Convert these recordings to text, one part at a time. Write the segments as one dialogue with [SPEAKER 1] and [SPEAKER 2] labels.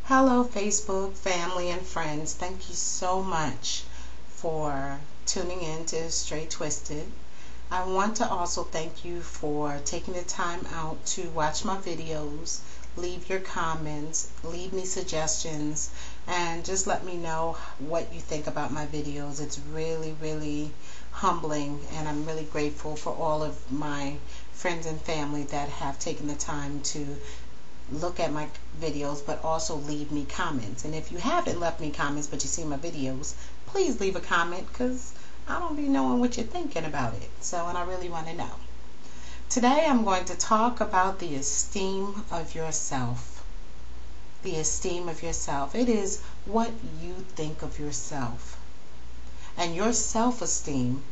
[SPEAKER 1] Hello, Facebook family and friends. Thank you so much for tuning in to Straight Twisted. I want to also thank you for taking the time out to watch my videos, leave your comments, leave me suggestions, and just let me know what you think about my videos. It's really humbling, and I'm really grateful for all of my friends and family that have taken the time to look at my videos, but also leave me comments. And if you haven't left me comments but you see my videos, please leave a comment, because I don't be knowing what you're thinking about it. And I really want to know. Today I'm going to talk about the esteem of yourself. The esteem of yourself. It is what you think of yourself. And your self-esteem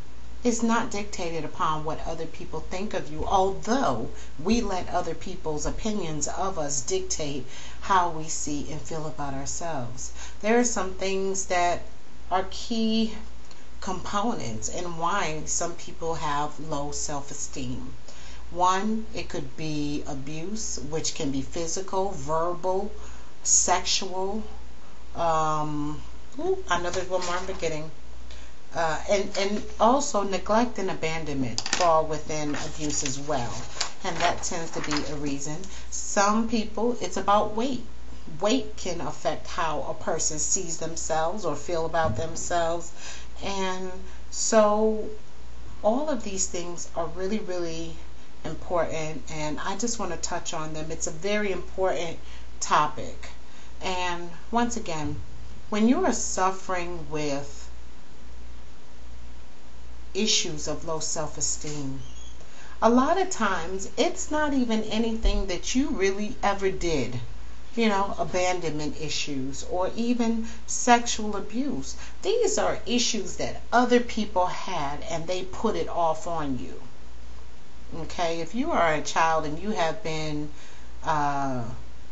[SPEAKER 1] is not dictated upon what other people think of you, although we let other people's opinions of us dictate how we see and feel about ourselves. There are some things that are key components in why some people have low self-esteem. One, it could be abuse, which can be physical, verbal, sexual. I know there's one more I'm forgetting. And also neglect and abandonment fall within abuse as well, and that tends to be a reason. Some people, it's about weight. Weight can affect how a person sees themselves or feel about themselves, and so all of these things are really important, and I just want to touch on them. It's a very important topic. And once again, when you are suffering with issues of low self-esteem, a lot of times it's not even anything that you really ever did. Abandonment issues or even sexual abuse. These are issues that other people had and they put it off on you. Okay, if you are a child and you have been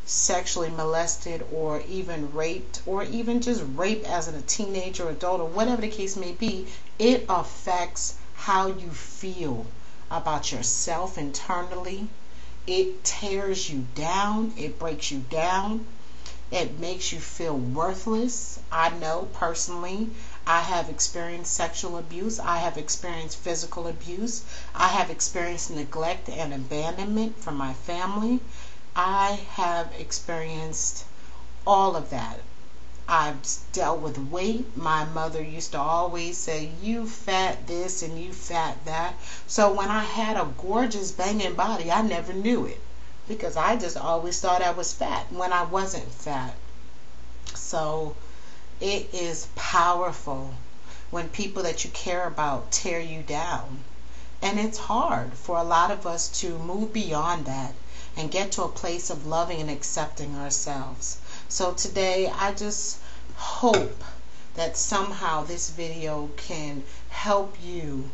[SPEAKER 1] sexually molested or even raped, or even just raped as a teenager, adult, or whatever the case may be, it affects how you feel about yourself internally. It tears you down. It breaks you down. It makes you feel worthless. I know personally, I have experienced sexual abuse. I have experienced physical abuse. I have experienced neglect and abandonment from my family. I have experienced all of that. I've dealt with weight. My mother used to always say, you fat this and you fat that. So when I had a gorgeous banging body, I never knew it, because I just always thought I was fat when I wasn't fat. So it is powerful when people that you care about tear you down. And it's hard for a lot of us to move beyond that and get to a place of loving and accepting ourselves. So today, I just hope that somehow this video can help you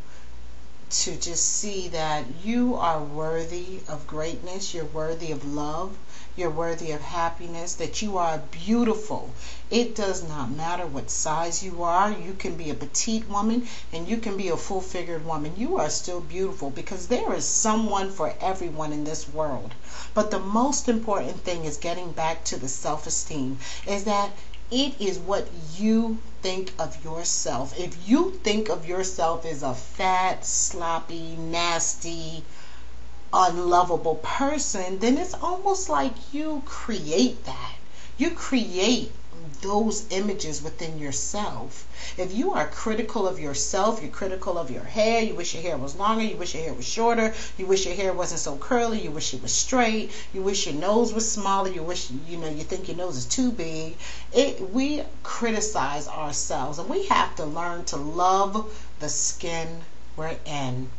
[SPEAKER 1] to just see that you are worthy of greatness, you're worthy of love, you're worthy of happiness, that you are beautiful. It does not matter what size you are. You can be a petite woman and you can be a full-figured woman. You are still beautiful, because there is someone for everyone in this world. But the most important thing is getting back to the self-esteem, is that it is what you think of yourself. If you think of yourself as a fat, sloppy, nasty, unlovable person, then it's almost like you create that. You create those images within yourself. If you are critical of yourself, you're critical of your hair, you wish your hair was longer, you wish your hair was shorter, you wish your hair wasn't so curly, you wish it was straight, you wish your nose was smaller, you wish, you think your nose is too big. We criticize ourselves, and we have to learn to love the skin we're in.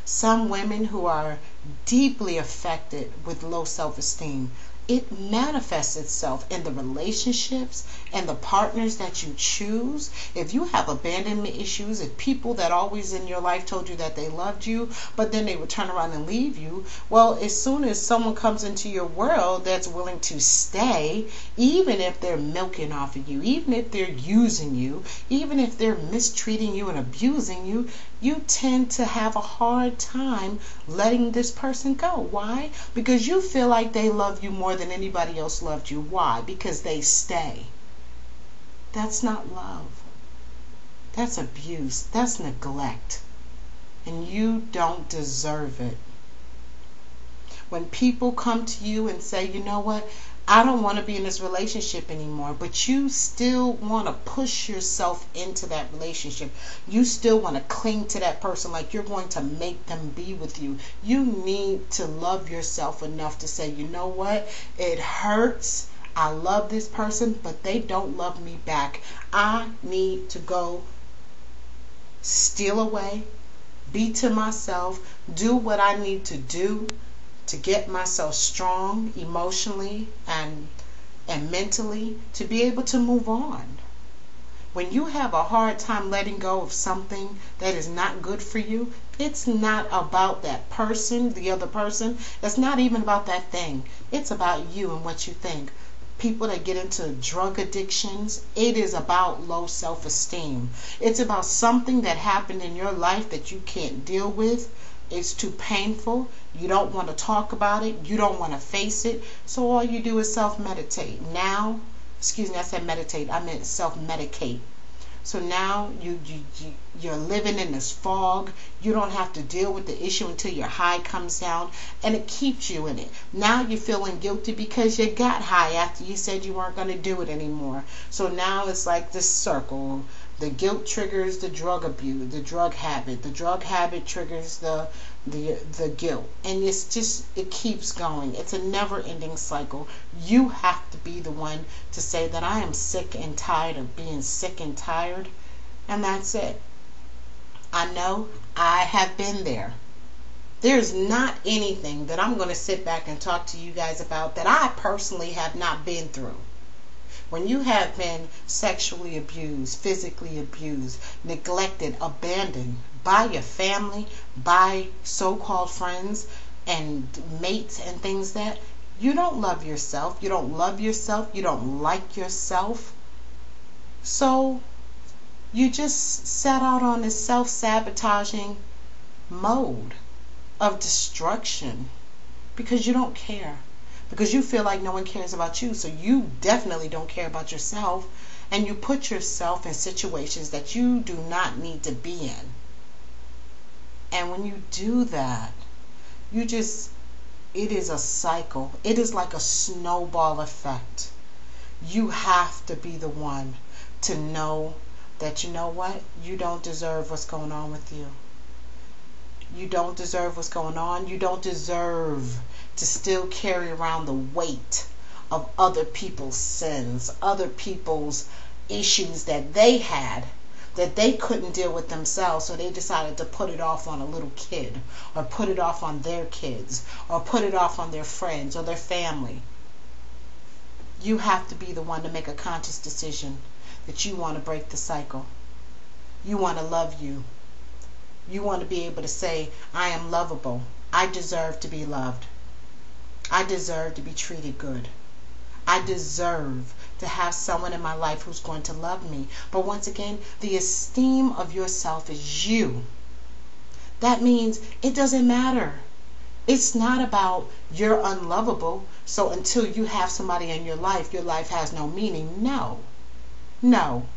[SPEAKER 1] Some women who are deeply affected with low self-esteem, it manifests itself in the relationships and the partners that you choose. If you have abandonment issues, if people that always in your life told you that they loved you, but then they would turn around and leave you, well, as soon as someone comes into your world that's willing to stay, even if they're milking off of you, even if they're using you, even if they're mistreating you and abusing you, you tend to have a hard time letting this person go. Why? Because you feel like they love you more than anybody else loved you. Why? Because they stay. That's not love. That's abuse. That's neglect. And you don't deserve it. When people come to you and say, you know what, I don't want to be in this relationship anymore, but you still want to push yourself into that relationship. You still want to cling to that person like you're going to make them be with you. You need to love yourself enough to say, you know what, it hurts. I love this person, but they don't love me back. I need to go steal away, be to myself, do what I need to do to get myself strong emotionally and mentally to be able to move on. When you have a hard time letting go of something that is not good for you, it's not about that person, the other person. It's not even about that thing. It's about you and what you think. People that get into drug addictions, it is about low self-esteem. It's about something that happened in your life that you can't deal with. It's too painful. You don't want to talk about it. You don't want to face it. So all you do is self-meditate. Now, excuse me, I said meditate. I meant self-medicate. So now you're living in this fog. You don't have to deal with the issue until your high comes down, and it keeps you in it. Now you're feeling guilty because you got high after you said you weren't going to do it anymore. So now it's like this circle. The guilt triggers the drug abuse, the drug habit. The drug habit triggers the guilt. And it's just, it keeps going. It's a never-ending cycle. You have to be the one to say that I am sick and tired of being sick and tired. And that's it. I know I have been there. There's not anything that I'm going to sit back and talk to you guys about that I personally have not been through. When you have been sexually abused, physically abused, neglected, abandoned by your family, by so-called friends and mates and things, that you don't love yourself, you don't love yourself, you don't like yourself. So you just set out on this self-sabotaging mode of destruction because you don't care. Because you feel like no one cares about you, so you definitely don't care about yourself, and you put yourself in situations that you do not need to be in. And when you do that, it is a cycle. It is like a snowball effect. You have to be the one to know that, you know what, you don't deserve what's going on with you. You don't deserve what's going on. You don't deserve to still carry around the weight of other people's sins, other people's issues that they had, that they couldn't deal with themselves, so they decided to put it off on a little kid, or put it off on their kids, or put it off on their friends or their family. You have to be the one to make a conscious decision that you want to break the cycle. You want to love you. You want to be able to say, I am lovable. I deserve to be loved. I deserve to be treated good. I deserve to have someone in my life who's going to love me. But once again, the esteem of yourself is you. That means it doesn't matter. It's not about you're unlovable, so until you have somebody in your life has no meaning. No. No.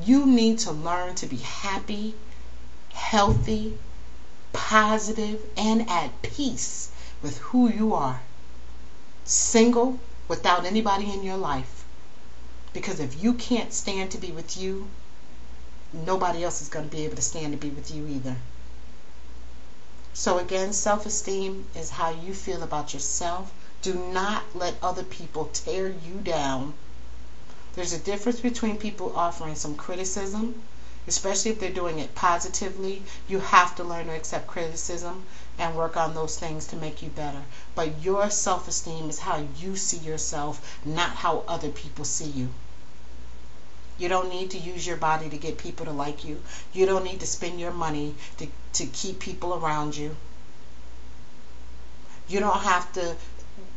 [SPEAKER 1] You need to learn to be happy, healthy, positive, and at peace with who you are. Single, without anybody in your life. Because if you can't stand to be with you, nobody else is going to be able to stand to be with you either. So again, self-esteem is how you feel about yourself. Do not let other people tear you down. There's a difference between people offering some criticism, especially if they're doing it positively. You have to learn to accept criticism and work on those things to make you better. But your self-esteem is how you see yourself, not how other people see you. You don't need to use your body to get people to like you. You don't need to spend your money to keep people around you. You don't have to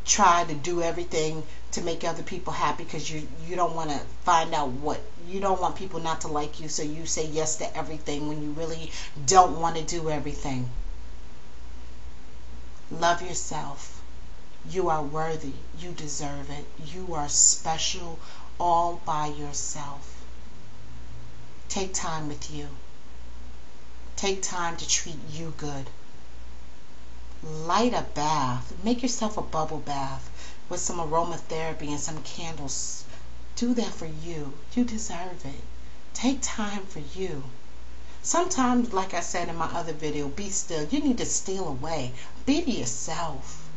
[SPEAKER 1] try to do everything to make other people happy because you don't want to find out what you don't want people not to like you, so you say yes to everything when you really don't want to do everything. Love yourself. You are worthy. You deserve it. You are special all by yourself. Take time with you. Take time to treat you good. Light a bath. Make yourself a bubble bath with some aromatherapy and some candles. Do that for you. You deserve it. Take time for you. Sometimes, like I said in my other video, be still. You need to steal away. Be to yourself.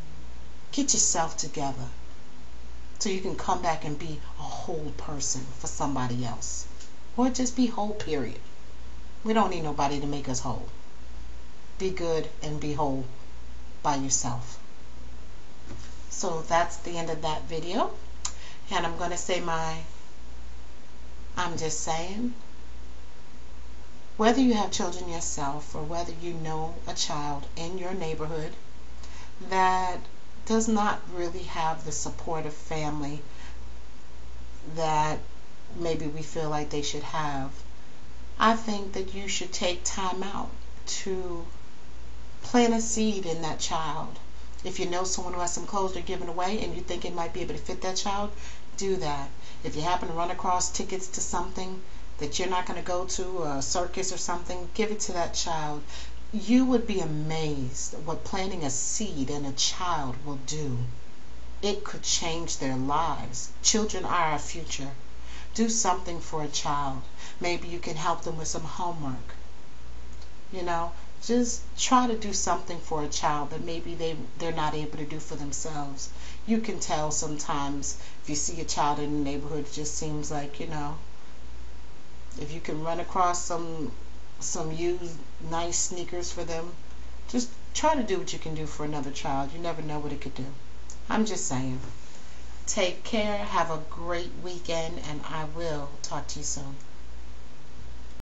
[SPEAKER 1] Get yourself together so you can come back and be a whole person for somebody else. Or just be whole, period. We don't need nobody to make us whole. Be good and be whole by yourself. So that's the end of that video. And I'm going to say I'm just saying, whether you have children yourself or whether you know a child in your neighborhood that does not really have the supportive family that maybe we feel like they should have, I think that you should take time out to plant a seed in that child. If you know someone who has some clothes they're giving away and you think it might be able to fit that child, do that. If you happen to run across tickets to something that you're not going to go to, a circus or something, give it to that child. You would be amazed what planting a seed in a child will do. It could change their lives. Children are our future. Do something for a child. Maybe you can help them with some homework. You know, just try to do something for a child that maybe they're not able to do for themselves. You can tell sometimes if you see a child in the neighborhood, it just seems like, you know, if you can run across some used nice sneakers for them, just try to do what you can do for another child. You never know what it could do. I'm just saying. Take care. Have a great weekend, and I will talk to you soon.